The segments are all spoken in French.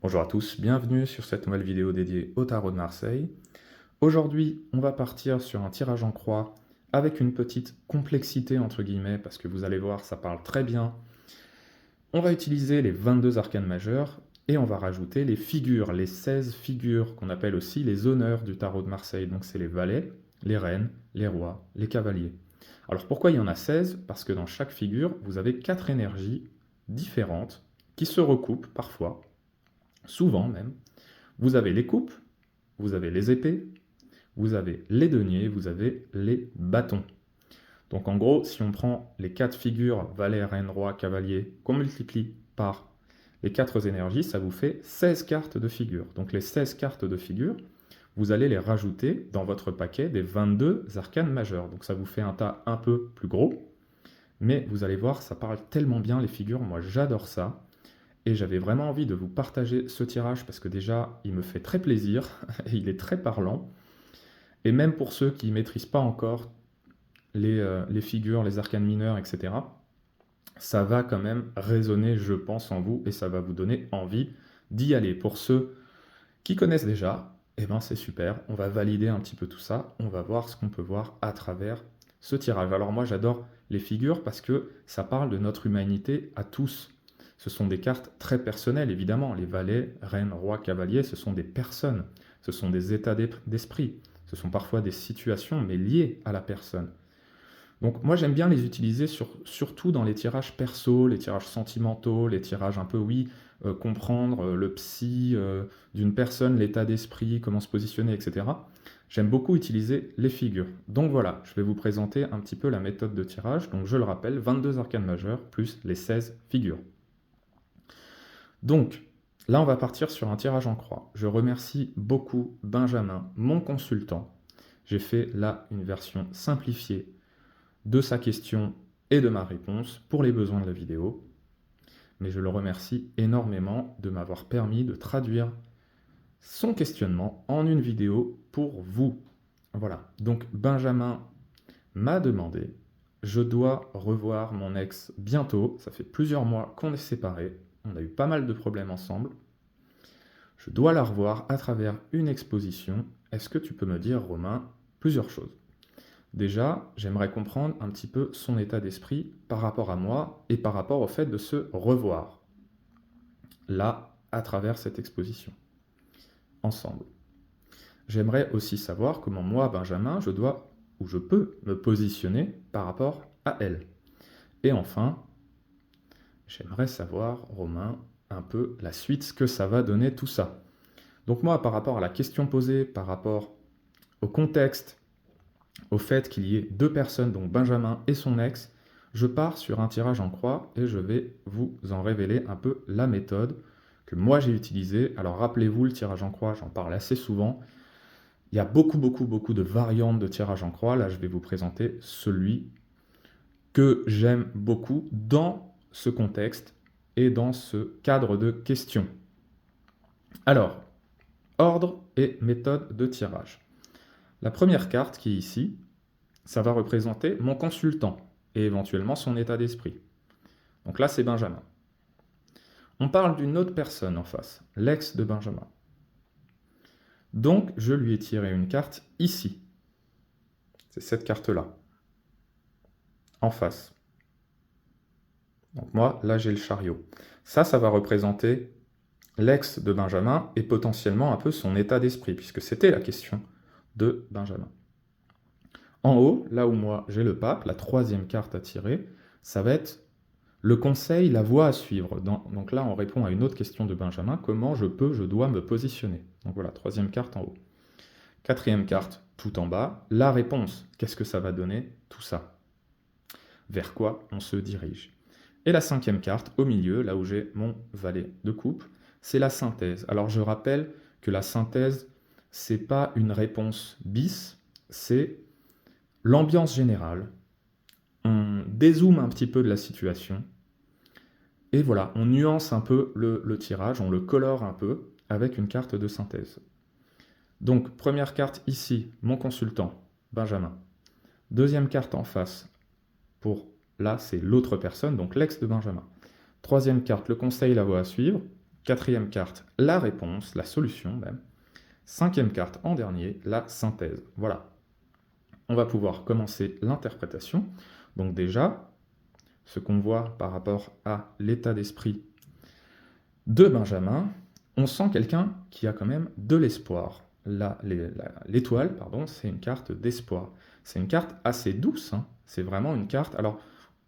Bonjour à tous, bienvenue sur cette nouvelle vidéo dédiée au tarot de Marseille. Aujourd'hui, on va partir sur un tirage en croix avec une petite complexité entre guillemets, parce que vous allez voir, ça parle très bien. On va utiliser les 22 arcanes majeures et on va rajouter les figures, les 16 figures qu'on appelle aussi les honneurs du tarot de Marseille. Donc c'est les valets, les reines, les rois, les cavaliers. Alors pourquoi il y en a 16? Parce que dans chaque figure, vous avez 4 énergies différentes qui se recoupent parfois, souvent même. Vous avez les coupes, vous avez les épées, vous avez les deniers, vous avez les bâtons. Donc en gros, si on prend les 4 figures, valet, reine, roi, cavalier, qu'on multiplie par les 4 énergies, ça vous fait 16 cartes de figure. Donc les 16 cartes de figure, vous allez les rajouter dans votre paquet des 22 arcanes majeures. Donc ça vous fait un tas un peu plus gros, mais vous allez voir, ça parle tellement bien les figures, moi j'adore ça. Et j'avais vraiment envie de vous partager ce tirage parce que déjà, il me fait très plaisir et il est très parlant. Et même pour ceux qui ne maîtrisent pas encore les figures, les arcanes mineures, etc., ça va quand même résonner, je pense, en vous et ça va vous donner envie d'y aller. Pour ceux qui connaissent déjà, eh ben c'est super, on va valider un petit peu tout ça, on va voir ce qu'on peut voir à travers ce tirage. Alors moi j'adore les figures parce que ça parle de notre humanité à tous. Ce sont des cartes très personnelles, évidemment. Les valets, reines, rois, cavaliers, ce sont des personnes, ce sont des états d'esprit, ce sont parfois des situations, mais liées à la personne. Donc moi j'aime bien les utiliser surtout dans les tirages perso, les tirages sentimentaux, les tirages un peu, oui, comprendre le psy d'une personne, l'état d'esprit, comment se positionner, etc. J'aime beaucoup utiliser les figures. Donc voilà, je vais vous présenter un petit peu la méthode de tirage. Donc je le rappelle, 22 arcanes majeures plus les 16 figures. Donc là on va partir sur un tirage en croix. Je remercie beaucoup Benjamin, mon consultant. J'ai fait là une version simplifiée de sa question et de ma réponse pour les besoins de la vidéo. Mais je le remercie énormément de m'avoir permis de traduire son questionnement en une vidéo pour vous. Voilà, donc Benjamin m'a demandé, je dois revoir mon ex bientôt, ça fait plusieurs mois qu'on est séparés, on a eu pas mal de problèmes ensemble, je dois la revoir à travers une exposition, est-ce que tu peux me dire, Romain, plusieurs choses? Déjà, j'aimerais comprendre un petit peu son état d'esprit par rapport à moi et par rapport au fait de se revoir, là, à travers cette exposition, ensemble. J'aimerais aussi savoir comment moi, Benjamin, je dois ou je peux me positionner par rapport à elle. Et enfin, j'aimerais savoir, Romain, un peu la suite, ce que ça va donner tout ça. Donc moi, par rapport à la question posée, par rapport au contexte, au fait qu'il y ait deux personnes, donc Benjamin et son ex, je pars sur un tirage en croix et je vais vous en révéler un peu la méthode que moi j'ai utilisée. Alors rappelez-vous, le tirage en croix, j'en parle assez souvent. Il y a beaucoup de variantes de tirage en croix. Là, je vais vous présenter celui que j'aime beaucoup dans ce contexte et dans ce cadre de questions. Alors, ordre et méthode de tirage. La première carte qui est ici, ça va représenter mon consultant et éventuellement son état d'esprit. Donc là, c'est Benjamin. On parle d'une autre personne en face, l'ex de Benjamin. Donc, je lui ai tiré une carte ici. C'est cette carte-là, en face. Donc moi, là, j'ai le chariot. Ça va représenter l'ex de Benjamin et potentiellement un peu son état d'esprit, puisque c'était la question de Benjamin. En haut, là où moi j'ai le pape, la troisième carte à tirer, ça va être le conseil, la voie à suivre. Donc là, on répond à une autre question de Benjamin, comment je dois me positionner. Donc voilà, troisième carte en haut. Quatrième carte, tout en bas, la réponse. Qu'est-ce que ça va donner? Tout ça. Vers quoi on se dirige. Et la cinquième carte, au milieu, là où j'ai mon valet de coupe, c'est la synthèse. Alors je rappelle que la synthèse, c'est pas une réponse bis, c'est l'ambiance générale. On dézoome un petit peu de la situation. Et voilà, on nuance un peu le tirage, on le colore un peu avec une carte de synthèse. Donc, première carte ici, mon consultant, Benjamin. Deuxième carte en face, là, c'est l'autre personne, donc l'ex de Benjamin. Troisième carte, le conseil, la voie à suivre. Quatrième carte, la réponse, la solution même. Cinquième carte en dernier, la synthèse. Voilà. On va pouvoir commencer l'interprétation. Donc déjà, ce qu'on voit par rapport à l'état d'esprit de Benjamin, on sent quelqu'un qui a quand même de l'espoir. L'étoile, pardon, c'est une carte d'espoir. C'est une carte assez douce, hein. C'est vraiment une carte. Alors,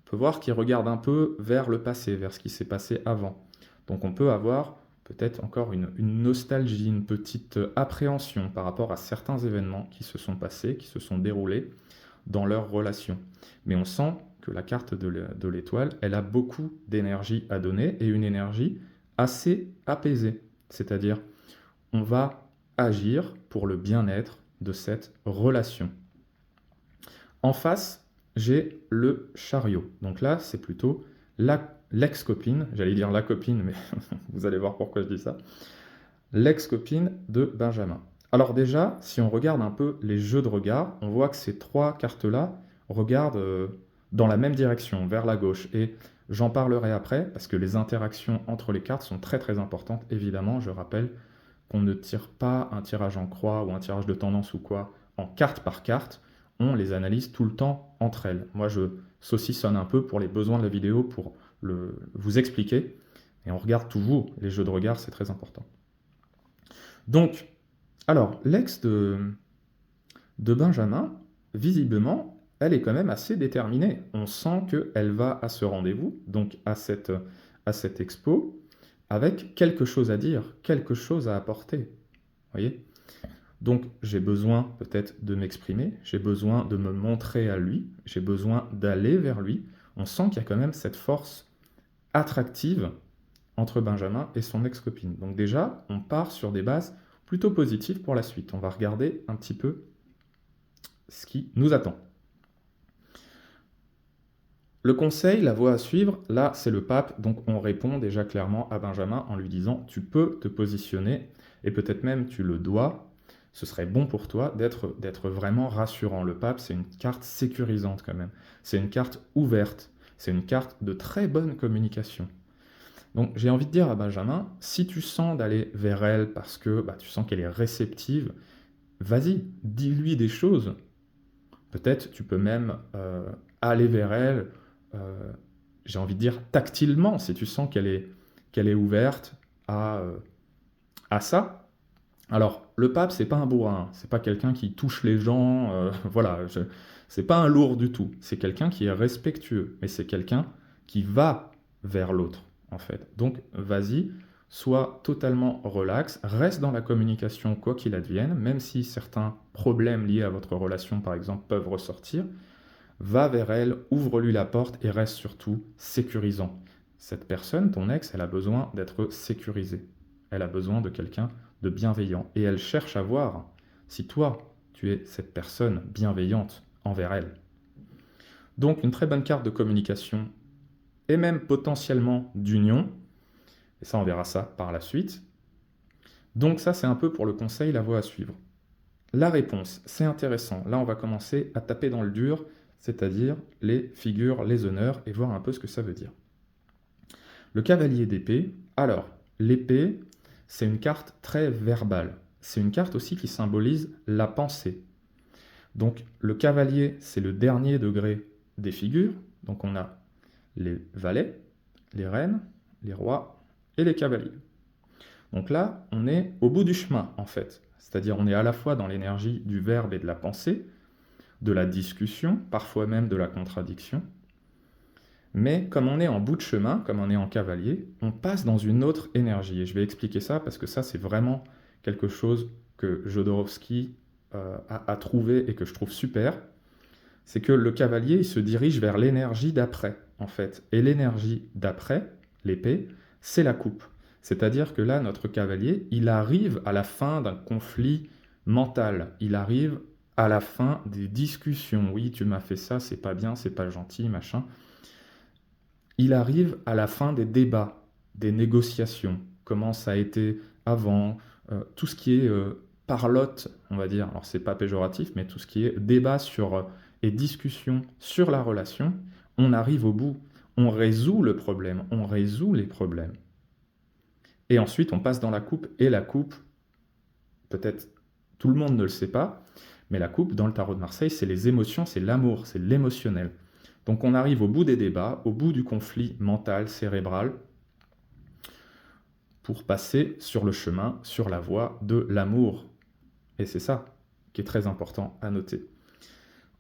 on peut voir qu'il regarde un peu vers le passé, vers ce qui s'est passé avant. Donc, on peut avoir peut-être encore une nostalgie, une petite appréhension par rapport à certains événements qui se sont passés, qui se sont déroulés dans leur relation. Mais on sent que la carte de l'étoile, elle a beaucoup d'énergie à donner et une énergie assez apaisée. C'est-à-dire, on va agir pour le bien-être de cette relation. En face, j'ai le chariot. Donc là, c'est plutôt l'ex-copine, j'allais dire la copine, mais vous allez voir pourquoi je dis ça, l'ex-copine de Benjamin. Alors déjà, si on regarde un peu les jeux de regard, on voit que ces trois cartes-là regardent dans la même direction, vers la gauche. Et j'en parlerai après, parce que les interactions entre les cartes sont très très importantes. Évidemment, je rappelle qu'on ne tire pas un tirage en croix ou un tirage de tendance ou quoi en carte par carte, on les analyse tout le temps entre elles. Moi, je saucissonne un peu pour les besoins de la vidéo, pour vous expliquer, et on regarde toujours les jeux de regard, c'est très important. Donc, alors, l'ex de Benjamin, visiblement, elle est quand même assez déterminée. On sent qu'elle va à ce rendez-vous, donc à cette expo, avec quelque chose à dire, quelque chose à apporter. Voyez ? Donc, j'ai besoin peut-être de m'exprimer, j'ai besoin de me montrer à lui, j'ai besoin d'aller vers lui. On sent qu'il y a quand même cette force attractive entre Benjamin et son ex-copine. Donc déjà, on part sur des bases plutôt positives pour la suite. On va regarder un petit peu ce qui nous attend. Le conseil, la voie à suivre, là, c'est le pape. Donc on répond déjà clairement à Benjamin en lui disant « tu peux te positionner et peut-être même tu le dois ». Ce serait bon pour toi d'être vraiment rassurant. Le pape, c'est une carte sécurisante quand même. C'est une carte ouverte. C'est une carte de très bonne communication. Donc j'ai envie de dire à Benjamin, si tu sens d'aller vers elle parce que tu sens qu'elle est réceptive, vas-y, dis-lui des choses. Peut-être tu peux même aller vers elle, j'ai envie de dire tactilement, si tu sens qu'elle est ouverte à ça. Alors, le pape, c'est pas un bourrin, c'est pas quelqu'un qui touche les gens, voilà, c'est pas un lourd du tout. C'est quelqu'un qui est respectueux, mais c'est quelqu'un qui va vers l'autre, en fait. Donc, vas-y, sois totalement relax, reste dans la communication quoi qu'il advienne, même si certains problèmes liés à votre relation, par exemple, peuvent ressortir. Va vers elle, ouvre-lui la porte et reste surtout sécurisant. Cette personne, ton ex, elle a besoin d'être sécurisée. Elle a besoin de quelqu'un de bienveillant. Et elle cherche à voir si toi, tu es cette personne bienveillante envers elle. Donc une très bonne carte de communication et même potentiellement d'union. Et ça, on verra ça par la suite. Donc ça, c'est un peu pour le conseil, la voie à suivre. La réponse, c'est intéressant. Là, on va commencer à taper dans le dur, c'est-à-dire les figures, les honneurs, et voir un peu ce que ça veut dire. Le cavalier d'épée. Alors, l'épée, c'est une carte très verbale. C'est une carte aussi qui symbolise la pensée. Donc, le cavalier, c'est le dernier degré des figures. Donc, on a les valets, les reines, les rois et les cavaliers. Donc là, on est au bout du chemin, en fait. C'est-à-dire, on est à la fois dans l'énergie du verbe et de la pensée, de la discussion, parfois même de la contradiction. Mais comme on est en bout de chemin, comme on est en cavalier, on passe dans une autre énergie. Et je vais expliquer ça parce que ça, c'est vraiment quelque chose que Jodorowsky a trouvé et que je trouve super. C'est que le cavalier, il se dirige vers l'énergie d'après, en fait. Et l'énergie d'après, l'épée, c'est la coupe. C'est-à-dire que là, notre cavalier, il arrive à la fin d'un conflit mental. Il arrive à la fin des discussions. Oui, tu m'as fait ça, c'est pas bien, c'est pas gentil, machin. Il arrive à la fin des débats, des négociations, comment ça a été avant, tout ce qui est parlotte, on va dire, alors c'est pas péjoratif, mais tout ce qui est débat sur, et discussion sur la relation, on arrive au bout, on résout le problème, on résout les problèmes. Et ensuite, on passe dans la coupe, et la coupe, peut-être tout le monde ne le sait pas, mais la coupe, dans le tarot de Marseille, c'est les émotions, c'est l'amour, c'est l'émotionnel. Donc on arrive au bout des débats, au bout du conflit mental, cérébral, pour passer sur le chemin, sur la voie de l'amour. Et c'est ça qui est très important à noter.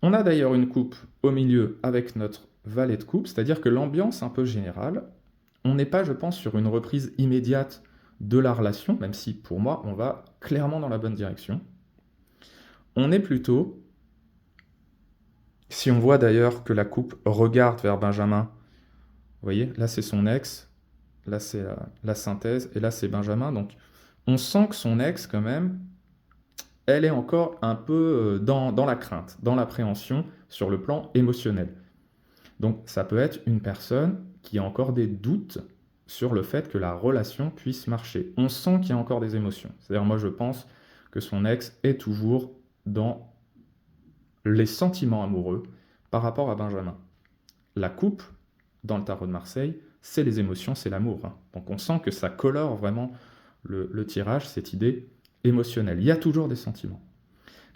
On a d'ailleurs une coupe au milieu avec notre valet de coupe, c'est-à-dire que l'ambiance un peu générale, on n'est pas, je pense, sur une reprise immédiate de la relation, même si pour moi, on va clairement dans la bonne direction. On est plutôt, si on voit d'ailleurs que la coupe regarde vers Benjamin, vous voyez, là c'est son ex, là c'est la synthèse, et là c'est Benjamin, donc on sent que son ex, quand même, elle est encore un peu dans la crainte, dans l'appréhension sur le plan émotionnel. Donc ça peut être une personne qui a encore des doutes sur le fait que la relation puisse marcher. On sent qu'il y a encore des émotions. C'est-à-dire, moi je pense que son ex est toujours dans les sentiments amoureux par rapport à Benjamin. La coupe, dans le tarot de Marseille, c'est les émotions, c'est l'amour. Hein. Donc on sent que ça colore vraiment le tirage, cette idée émotionnelle. Il y a toujours des sentiments.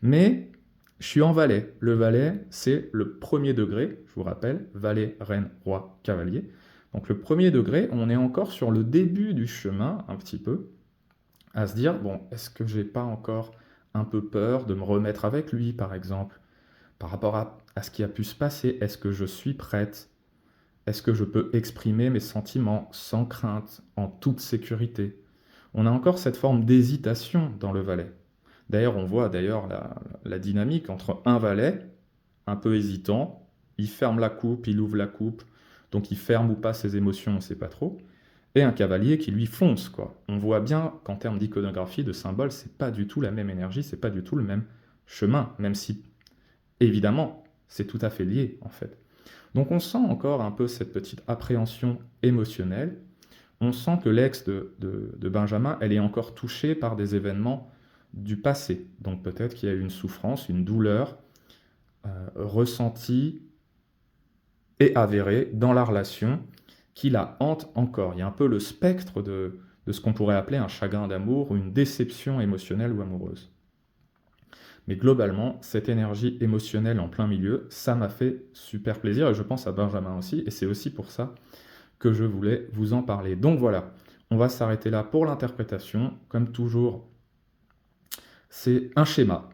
Mais je suis en valet. Le valet, c'est le premier degré, je vous rappelle, valet, reine, roi, cavalier. Donc le premier degré, on est encore sur le début du chemin, un petit peu, à se dire, bon, est-ce que j'ai pas encore un peu peur de me remettre avec lui, par exemple, par rapport à ce qui a pu se passer? Est-ce que je suis prête? Est-ce que je peux exprimer mes sentiments sans crainte, en toute sécurité? On a encore cette forme d'hésitation dans le valet. D'ailleurs, on voit la dynamique entre un valet, un peu hésitant, il ferme la coupe, il ouvre la coupe, donc il ferme ou pas ses émotions, on ne sait pas trop, et un cavalier qui lui fonce, quoi. On voit bien qu'en termes d'iconographie, de symboles, c'est pas du tout la même énergie, c'est pas du tout le même chemin, même si, évidemment, c'est tout à fait lié, en fait. Donc on sent encore un peu cette petite appréhension émotionnelle, on sent que l'ex de Benjamin, elle est encore touchée par des événements du passé. Donc peut-être qu'il y a eu une souffrance, une douleur ressentie et avérée dans la relation qui la hante encore. Il y a un peu le spectre de ce qu'on pourrait appeler un chagrin d'amour ou une déception émotionnelle ou amoureuse. Mais globalement, cette énergie émotionnelle en plein milieu, ça m'a fait super plaisir, et je pense à Benjamin aussi, et c'est aussi pour ça que je voulais vous en parler. Donc voilà, on va s'arrêter là pour l'interprétation. Comme toujours, c'est un schéma,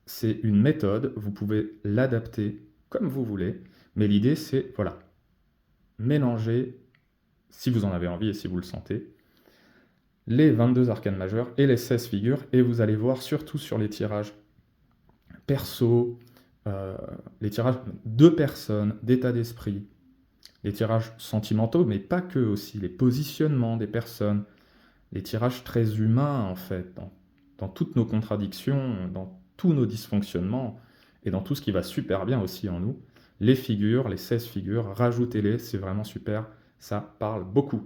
c'est une méthode, vous pouvez l'adapter comme vous voulez, mais l'idée c'est, voilà, mélanger, si vous en avez envie et si vous le sentez, les 22 arcanes majeures et les 16 figures, et vous allez voir surtout sur les tirages perso, les tirages de personnes, d'état d'esprit, les tirages sentimentaux, mais pas que aussi, les positionnements des personnes, les tirages très humains en fait, dans toutes nos contradictions, dans tous nos dysfonctionnements, et dans tout ce qui va super bien aussi en nous. Les figures, les 16 figures, rajoutez-les, c'est vraiment super, ça parle beaucoup.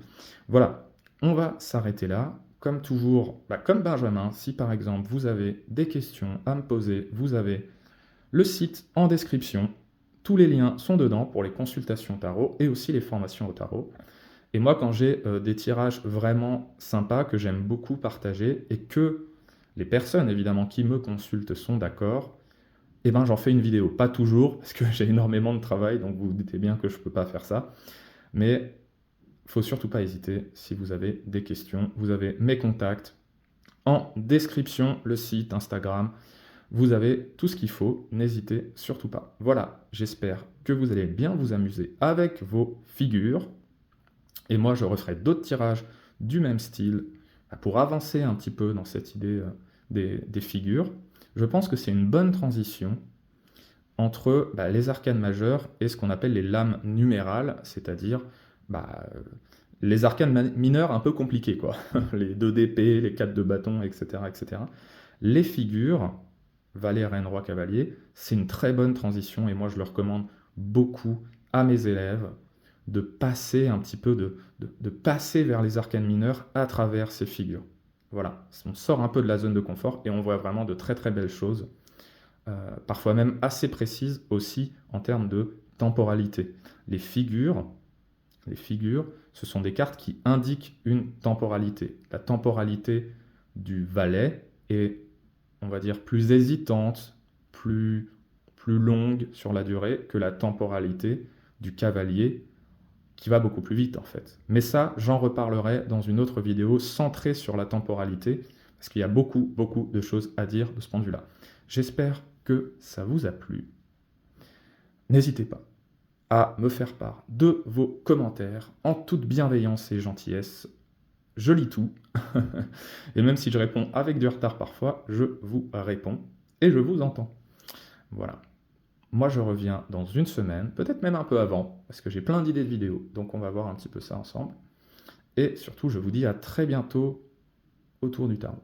Voilà, on va s'arrêter là. Comme toujours, comme Benjamin, si par exemple vous avez des questions à me poser, vous avez le site en description. Tous les liens sont dedans pour les consultations tarot et aussi les formations au tarot. Et moi, quand j'ai des tirages vraiment sympas que j'aime beaucoup partager et que les personnes évidemment qui me consultent sont d'accord, eh ben j'en fais une vidéo. Pas toujours, parce que j'ai énormément de travail, donc vous vous doutez bien que je ne peux pas faire ça. Mais il ne faut surtout pas hésiter si vous avez des questions. Vous avez mes contacts en description, le site, Instagram. Vous avez tout ce qu'il faut, n'hésitez surtout pas. Voilà, j'espère que vous allez bien vous amuser avec vos figures. Et moi, je referai d'autres tirages du même style pour avancer un petit peu dans cette idée des figures. Je pense que c'est une bonne transition entre les arcanes majeures et ce qu'on appelle les lames numérales, c'est-à-dire les arcanes mineures un peu compliquées, quoi. Les 2 d'épée, les 4 de bâton, etc., etc. Les figures, valet, reine, roi, cavalier, c'est une très bonne transition et moi je le recommande beaucoup à mes élèves de passer un petit peu, de passer vers les arcanes mineurs à travers ces figures. Voilà, on sort un peu de la zone de confort et on voit vraiment de très très belles choses, parfois même assez précises aussi en termes de temporalité. Les figures, les figures, ce sont des cartes qui indiquent une temporalité. La temporalité du valet est, on va dire, plus hésitante, plus longue sur la durée que la temporalité du cavalier, qui va beaucoup plus vite en fait. Mais ça, j'en reparlerai dans une autre vidéo centrée sur la temporalité, parce qu'il y a beaucoup de choses à dire de ce point de vue-là. J'espère que ça vous a plu. N'hésitez pas à me faire part de vos commentaires en toute bienveillance et gentillesse. Je lis tout, et même si je réponds avec du retard parfois, je vous réponds et je vous entends. Voilà. Moi, je reviens dans une semaine, peut-être même un peu avant, parce que j'ai plein d'idées de vidéos, donc on va voir un petit peu ça ensemble. Et surtout, je vous dis à très bientôt autour du tarot.